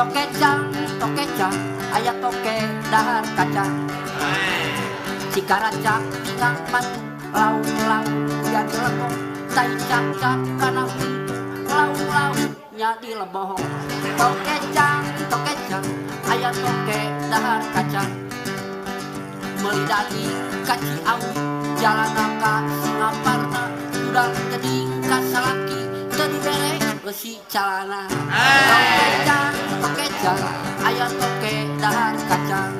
tokecang, aya toke dahar kacang. Cikaracak tinggal matu, lau-lau jadi leboh. Tai cak-cak kana pintu, lau-lau jadi leboh. Tokecang, aya toke dahar kacang. Meuli daging kaci awi, jalan ka Singaparna, udang teuing ka salaki, teu dibere besi calana. Tokecang, aya toke dahar kacang.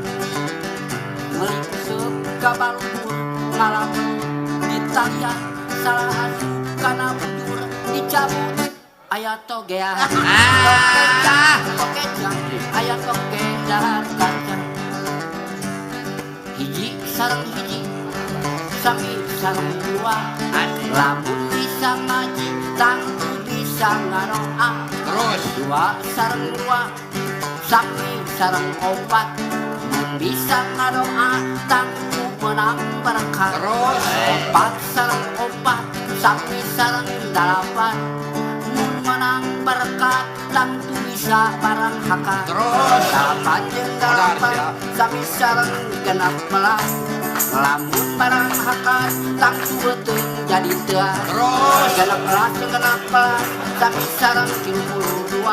Meuli useup ka Balubur, ngalamun di talian, salah asup kana bujur dicabut, aya togean. Tokecang, aya toke dahar kacang. Hiji sareng hiji, sami sareng dua, lamun bisa ngaji, tangtu bisa ngaroa. Terus Dua sareng dua, sami sareng opat, bisa ngadoa, tangtu menang berkah. Terus Opat sareng opat, sami sareng dalapan, mun menang berkah, tangtu bisa barang haka. Terus Dalapan jeung dalapan, siap. sami sareng genap belas, lamun barang haka, tangtu beuteung jadi teu. Terus Genap belas jeung genap belas, sami sareng 32,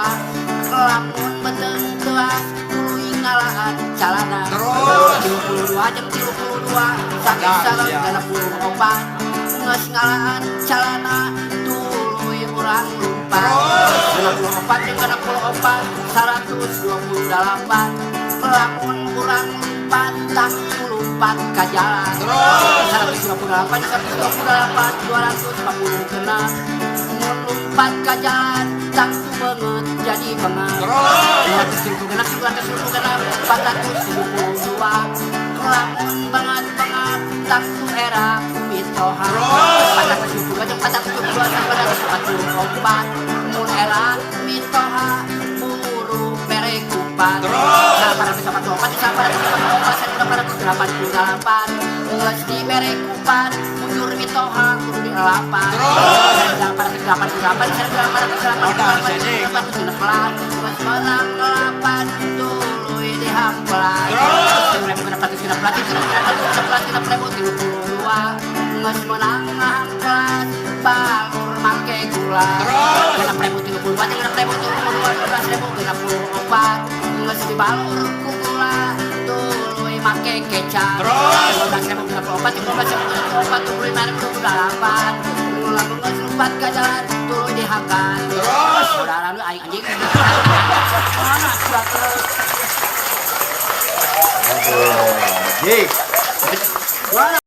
lamun beuteung teuas, tuluy ngalahan calana. Terus 32 jeung 32, sami sareng siap. 64, geus ngalahan calana, tuluy urang lumpat. Terus 64 jeung 64, 128, lamun urang lumpat, tangtu lumpat ka jalan. Terus 128 jeung 128, 246, mun lumpat ka jalan, tangtu beungeut jadi beungeut. Terus 276, 472, lamun beungeut-beungeut, tangtu era kumitoha. 472 jeung 472, 444, mun era kumitoha, buru mere kupat. Terus 444 jeung 444, 488, geus dibere kupat, mundur mitoha kudu dielapan. Terus 488, 488, geus menang ngelapan, tuluy dihampelan. Terus 411, geus menang ngahampelan, balur make gula. Terus 6.034 jeung 6.032, 12.064, geus dibalur ku gula, tuluy make kecap. Terus 12.034 jeung 12.064, 25.028, lamun geus lumpat ka jalan, tuluy dihakan. Terus Saudara lu aing anjing. Mana sudah terus. Jik Mana